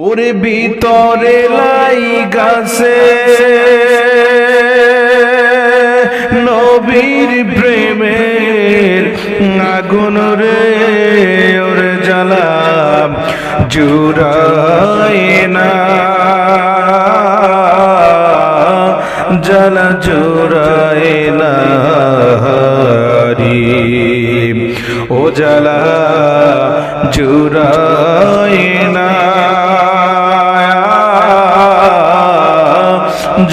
ওরে ভিতরে লাই গাছে নবীর প্রেমের আগুন রে, ওরে জ্বালা জুড়ায় না, জ্বালা জুড়ায় না রে, ও জ্বালা জুড়ায় না,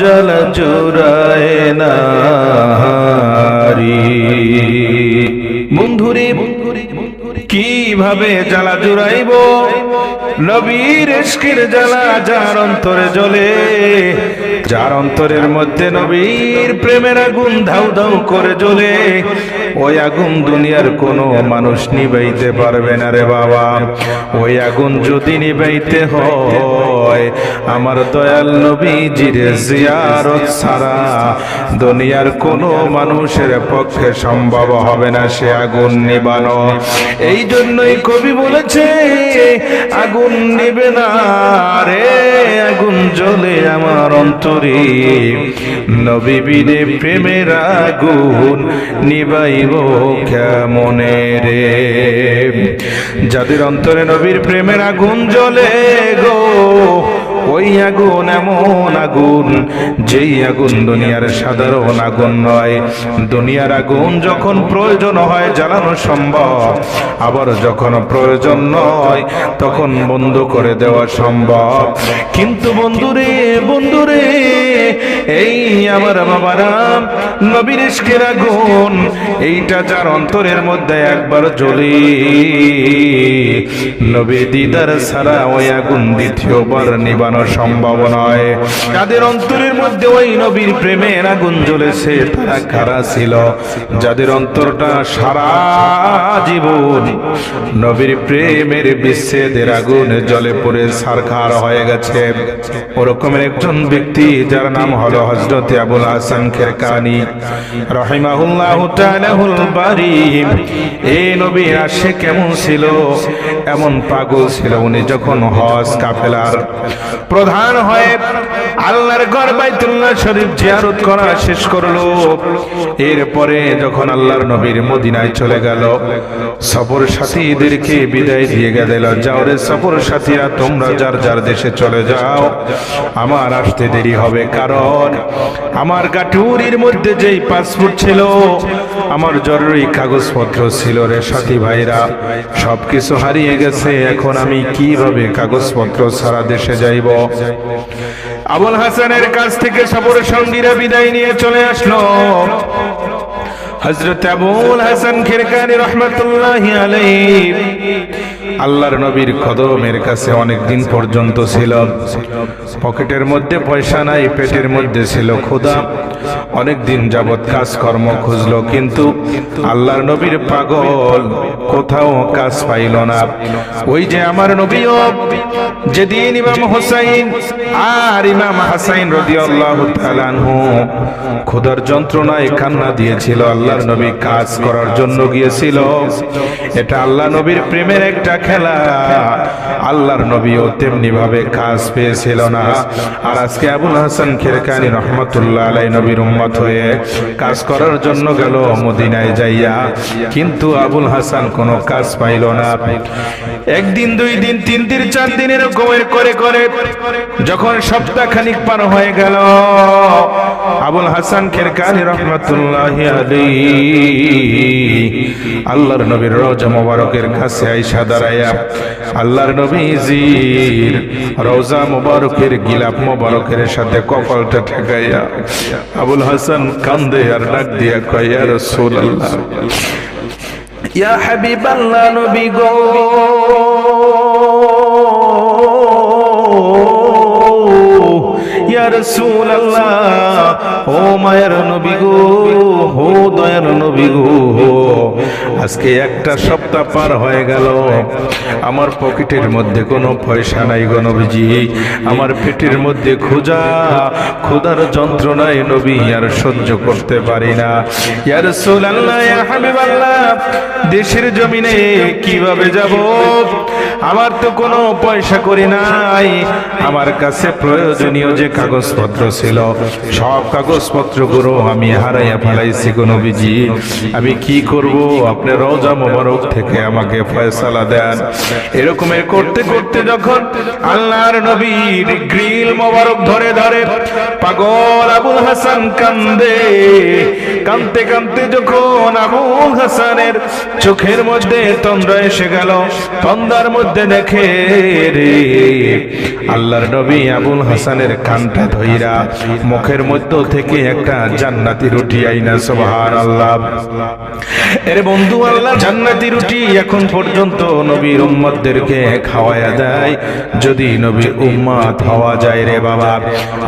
জল জোড়ায় না রে। বন্ধুরে কিভাবে জ্বালা জুড়াইব? নবীর ইশকের জ্বালা যার অন্তরে জ্বলে, যার অন্তরের মধ্যে নবীর প্রেমের আগুন ধাউ ধাউ করে জ্বলে, ওই আগুন দুনিয়ার কোনো মানুষ নিভাইতে পারবে না রে বাবা। ওই আগুন যদি নিভাইতে হয় আমার দয়াল নবীজির জিয়ারত ছাড়া দুনিয়ার কোনো মানুষের পক্ষে সম্ভব হবে না সে আগুন নিবানো। এই জন্যই কবি বলেছে আগুন নিবে না রে, আগুন জ্বলে আমার অন্তরে, নবী বিনে প্রেমের আগুন নিবাইব কেমনে রে। যাদের অন্তরে নবীর প্রেমের আগুন জ্বলে গো, ওই আগুন এমন আগুন যেই আগুন দুনিয়ার সাধারণ আগুন নয়। দুনিয়ার আগুন যখন প্রয়োজন হয় জ্বালানো সম্ভব, আবার যখন প্রয়োজন নয় তখন বন্ধ করে দেওয়া সম্ভব। কিন্তু বন্ধুরে বন্ধুরে এই আমার বাবারা, নবীর ইশকের আগুন এইটা যার অন্তরের মধ্যে একবার জ্বলে, নবী দিদার ছাড়া ওই আগুন দ্বিতীয়বার নিবানো সম্ভব নয়। যাদের অন্তরের মধ্যে ওই নবীর প্রেমের আগুন জ্বলেছে তারা কারা ছিল? যাদের অন্তরটা সারা জীবন নবীর প্রেমের বিচ্ছেদের আগুনে জ্বলে পড়ে ছারখার হয়ে গেছে। ওরকমের একজন ব্যক্তি যার নাম হলো হযরত আবুল হাসান খেরকানি রাহিমাহুল্লাহু তাআলাহুল বারী। এই নবী আসে কেমন ছিল? এমন পাগল ছিল, উনি যখন হজ কাফেলার প্রধান হয়ে আল্লাহর ঘর বাইতুল্লাহ শরীফ জিয়ারত করা শেষ করলো, এরপরে যখন আল্লাহর নবীর মদিনায় চলে গেল, সফর সাথীদেরকে বিদায় দিয়ে গেল, যাও রে সফর সাথীরা তোমরা যার যার দেশে চলে যাও, আমার আসতে দেরি হবে, কারণ আমার গাটুরির মধ্যে যেই পাসপোর্ট ছিল, আমার জরুরি কাগজপত্র ছিল রে সাথী ভাইরা, সবকিছু হারিয়ে গেছে। এখন আমি কিভাবে কাগজপত্র সারা দেশে যাইব? আবুল হাসানের কাছ থেকে সফর সঙ্গীরা বিদায় নিয়ে চলে আসলো। হযরত আবুল হাসান খেরকানি রাহমাতুল্লাহি আলাইহি আল্লাহর নবীর কদমের কাছে অনেক দিন পর্যন্ত ছিল। পকেটের মধ্যে পয়সা নাই, পেটের মধ্যে ছিল ক্ষুধা। অনেক দিন যাবত কাজকর্ম খুঁজলো, কিন্তু আল্লাহর নবীর পাগল কোথাও কাজ পাইল না। ওই যে আমার নবীও যেদিন ইমাম হুসাইন আর ইমাম হাসাইন রাদিয়াল্লাহু তাআলা আনহু ক্ষুধার যন্ত্রণায় কান্না দিয়েছিল, আল্লাহর নবী কাজ করার জন্য গিয়েছিল। এটা আল্লাহ নবীর প্রেমের একটা খেলা। আল্লাহর নবীও তেমনি ভাবে কাজ পেয়েছিল না। আর আজকে আবুল হাসান খেরকানি রহমাতুল্লাহ আলাইহি নবীর উম্মত হয়ে কাজ করার জন্য গেল মদিনায় যাইয়া, কিন্তু আবুল হাসান কোনো কাজ পাইল না। একদিন, দুই দিন, তিন দিন, চার দিন এরকমের করে করে যখন সপ্তাহ খানিক পার হয়ে গেল, আবুল হাসান খেরকানি রহমাতুল্লাহি আলাইহি আল্লাহর নবীর রওজা মোবারকের কাছে আইসা দাঁড়ায়া আল্লাহর নবীজির রওজা মোবারকের গিলাফ মোবারকের সাথে কপালটা ঠেকাইয়া আবুল হাসান কান্দে আর ডাক দিয়া কয়, ইয়া রাসূলুল্লাহ, ইয়া হাবিবাল্লাহ, নবী গো, ইয়া রাসূলুল্লাহ, ও মায়ের নবী গো, ও দয়ার নবী গো, আজকে একটা সপ্তাহ পার হয়ে গেল, আমার পকেটের মধ্যে কোনো পয়সা নাই গো নবীজি, আমার পেটের মধ্যে ক্ষুধার যন্ত্রণায় নবী আর সহ্য করতে পারি না। ইয়া রাসূলুল্লাহ, ইয়া হাবিবাল্লাহ, দেশের জমিনে কিভাবে যাব? আমার তো কোনো পয়সা করি নাই, আমার কাছে প্রয়োজনীয় যে কাগজপত্র ছিল সব কাগজপত্রগুলো আমি হারাইয়া ফেলাইছি গো নবীজি, আমি কি করব? আপনি রওজা মোবারক থেকে আমাকে ফয়সালা দেন। এরকমের করতে করতে যখন আল্লাহর নবীর গ্রিল মোবারক ধরে ধরে পাগল আবুল হাসান কান্দে, কাঁদতে কাঁদতে যখন আবুল হাসানের চোখের মধ্যে তন্দ্রা এসে গেল, তন্দ্রার মধ্যে দেখে রে আল্লাহর নবী আবুল হাসানের কানটা ধইরা মুখের মধ্য থেকে একটা জান্নাতি রুটি আইনা, সুবহানাল্লাহ। এর বন্ধু, আল্লাহ জান্নাতি রুটি এখন পর্যন্ত নবীর উম্মতদেরকে খাওয়ায়া দেয়। যদি নবীর উম্মত হওয়া যায় রে বাবা,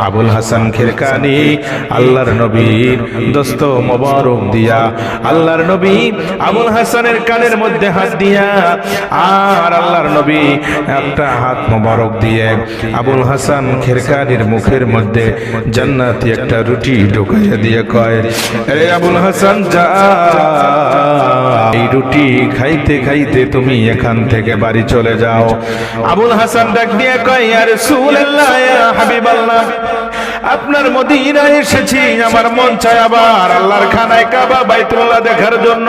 আবুল হাসান খিরকানি আল্লাহর নবীর দস্ত মোবারক দিয়া, আল্লাহর নবী আবুল হাসানের কানের মধ্যে হাত দিয়া, আর আল্লাহর নবী একটা হাত মোবারক দিয়ে আবুল হাসান খিরকানির মুখের মধ্যে জান্নাতি একটা রুটি ঢুকাইয়া দিয়ে কয়, আরে আবুল হাসান যা, এই রুটি খাইতে খাইতে তুমি এখান থেকে বাড়ি চলে যাও। আবুল হাসান ডাক দিয়ে কয়, ইয়া রাসূলুল্লাহ, ইয়া হাবিবাল্লাহ, আপনার মদিনায় এসেছি, আমার মন চায় আবার আল্লাহর খানায় কাবা বাইতুল্লাহ দেখার জন্য।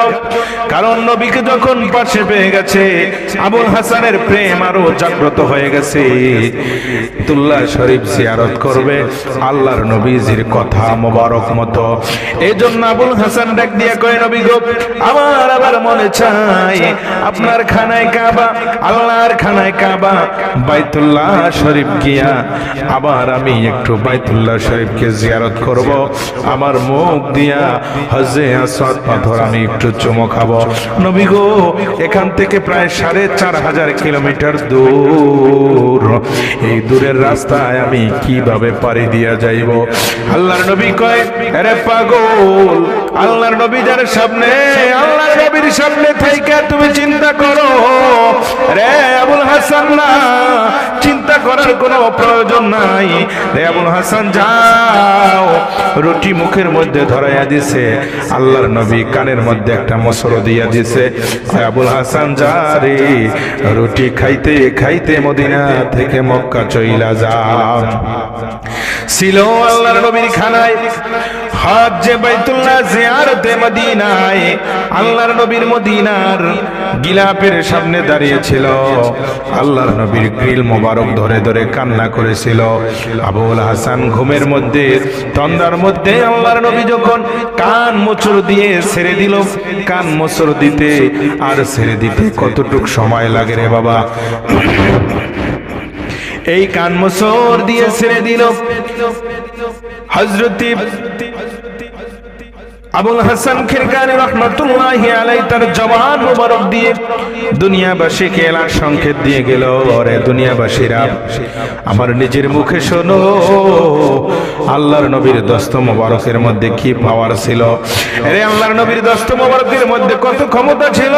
কারণ নবীকে যখন পাশে পেয়ে গেছে, আবুল হাসানের প্রেম আরো জাগ্রত হয়ে গেছে, বাইতুল্লাহ শরীফ জিয়ারত করবে আল্লাহর নবীজির কথা মোবারক মতো। এই জন্য আবুল হাসান ডাক দিয়ে কয়, নবী গো, আমার আবার মনে চায় আপনার খানায় কাবা, আল্লাহর খানায় কাবা বাইতুল্লাহ শরীফ গিয়া আবার আমি একটু বাইতুল্লাহ শরীফকে জিয়ারত করব, আমার মুখ দিয়া হজে আসওয়াদ পাথর আমি একটু চুমো খাবো। নবী গো, এখান থেকে প্রায় ৪৫০০ কিলোমিটার দূর, এই দূরের রাস্তায় আমি কিভাবে পাড়ি দিয়া যাইব? আল্লাহর নবী কয়, আরে পাগল, আল্লাহর নবী যার সামনে, আল্লাহর নবীর সামনে থাইকা তুমি চিন্তা করো রে আবুল হাসান, না চিন্তা করার কোনো প্রয়োজন নাই রে আবুল হাসান, যাও। রুটি মুখের মধ্যে ধরাইয়া দিছে, আল্লাহর নবী কানের মধ্যে একটা মসর দিয়া দিছে, আবুল হাসান যা রে, রুটি খাইতে খাইতে মদিনা থেকে মক্কা চইলা যা। ছিল আল্লাহর নবীর খানায় হজ্জে বাইতুল্লাহ জিয়ারতে মদিনায়, আল্লাহর নবীর মদিনার গিলাপের সামনে দাঁড়িয়ে ছিল, আল্লাহর নবীর গ্রিল মোবারক ধরে ধরে কান্না করেছিল। আবুল হাসান ঘুমের মধ্যে তন্দ্রার মধ্যে আল্লাহর নবী যখন কান মোচড় দিয়ে ছেড়ে দিল, কান মোচড় দিতে আর ছেড়ে দিতে কতটুক সময় লাগে রে বাবা? এই কান মোচড় দিয়ে ছেড়ে দিল হযরত আবুল হাসান খিরকানি রহমাতুল্লাহি আলাইহি তার জবান মোবারক দিয়ে দুনিয়াবাসীকে এলার সংকেত দিয়ে গেল, ওরে দুনিয়াবাসীরা, আমার নিজের মুখে শোনো, আল্লাহর নবীর দস্ত মোবারকের মধ্যে কি পাওয়ার ছিল, আরে আল্লাহর নবীর দস্ত মোবারকের মধ্যে কত ক্ষমতা ছিল।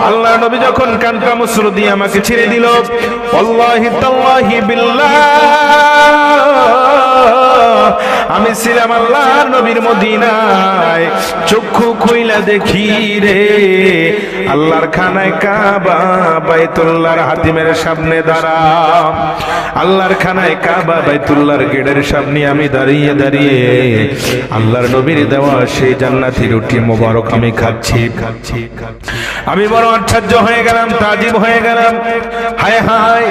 আল্লাহর নবী যখন কানটা মুসর দিয়ে আমাকে ছেড়ে দিল, ওয়াল্লাহি তাল্লাহি বিল্লাহ, আমি ছিলাম আল্লাহর নবীর মদিনায়, চক্ষু খুইলা দেখি রে আল্লাহর খানায় কাবা বাইতুল্লাহর হাতিমের সামনে দাঁড়া, আল্লাহর খানায় কাবা বাইতুল্লাহর গেটের সামনে আমি দাঁড়িয়ে দাঁড়িয়ে আল্লাহর নবীর দেওয়া সেই জান্নাতি রুটি মোবারক আমি খাচ্ছি। আমি বড় আশ্চর্য হয়ে গেলাম, তাজিব হয়ে গেলাম, হায় হায়,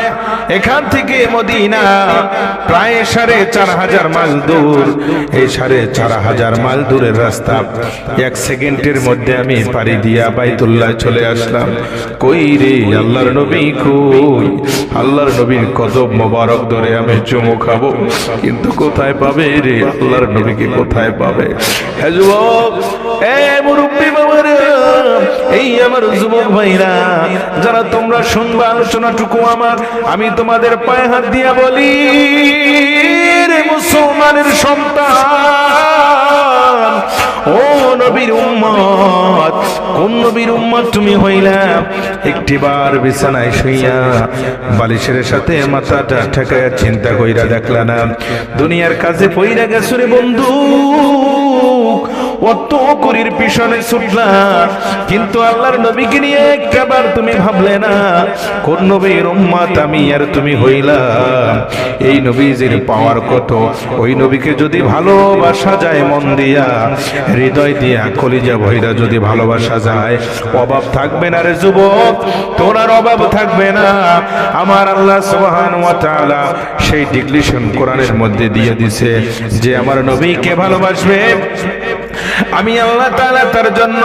এখান থেকে মদিনা প্রায় ৪৫০০ মাইল দূর, এই ৪৫০০ মাইল দূরের রাস্তা ১ সেকেন্ডের মধ্যে আমি পাড়ি দিয়া বাইতুল্লাহ চলে আসলাম। কই রে আল্লাহর নবী কই? আল্লাহর নবীর কদম মোবারক ধরে আমি চুমু খাবো, কিন্তু কোথায় পাবে রে আল্লাহর নবীকে, কোথায় পাবে? হে যুবক, এ মুরব্বী বাবারা, এই আমার যুবক ভাইরা যারা তোমরা শুনবা আলোচনাটুকু আমার, আমি তোমাদের পায়ে হাত দিয়া বলি, রে মুসলমানের সন্তান, ও নবীর উম্মত, কোন নবীর উম্মত তুমি হইলা? একটিবার বিছানায় শুইয়া বালিশের সাথে মাথাটা ঠেকাইয়া চিন্তা কইরা দেখলা না দুনিয়ার কাজে পইরা গেছো রে বন্ধু, অত করির পিছনে ছুটলা, কিন্তু আল্লাহর নবীকে নিয়ে একবার তুমি ভাবলে না কোন নবীর উম্মত আমি আর তুমি হইলা? এই নবীজির পাওয়ার কত, ওই নবীকে যদি ভালোবাসা যায় মন দিয়া, হৃদয় দিয়া, কলিজা ভইরা যদি ভালোবাসা যায়, অভাব থাকবে না রে যুবক, তোমার অভাব থাকবে না। আমার আল্লাহ সুবহানাহু ওয়া তাআলা সেই ডিক্লেরেশন কোরআনের মধ্যে দিয়ে দিছে যে আমার নবীকে ভালোবাসবে আমি আল্লাহ তাআলা তার জন্য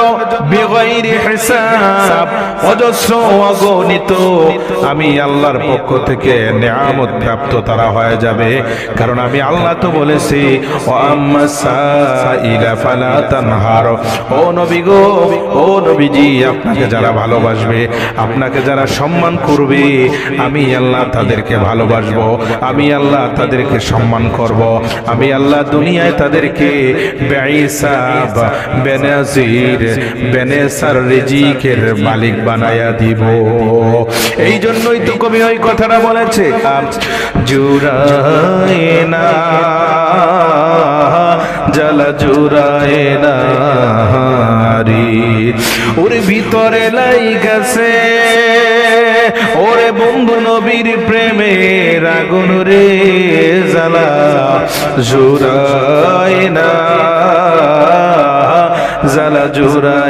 বিগাইরি হিসাব অজস্র অগণিত আমি আল্লাহর পক্ষ থেকে নিয়ামত প্রাপ্ত তারা হয়ে যাবে। কারণ আমি আল্লাহ তো বলেছি ওয়া আম্মা সাইলা ফালা তানহার, ও নবী গো, ও নবীজি, আপনাকে যারা ভালোবাসবে, আপনাকে যারা সম্মান করবে, আমি আল্লাহ তাদেরকে ভালোবাসবো, আমি আল্লাহ তাদেরকে সম্মান করব, আমি আল্লাহ দুনিয়ায় তাদেরকে বেঈসা বেনাজির বেনেসার রিজিকের মালিক বানায়া দিব। এই জন্যই তো কবি ওই কথাটা বলেছে, জুরায় না জ্বালা জুরায় না হারি, ওর ভিতরে লাই গেছে ওরে বন্ধু নবীর প্রেমের আগুন রে, জ্বালা জুরায় না জ্বালা জুরায়।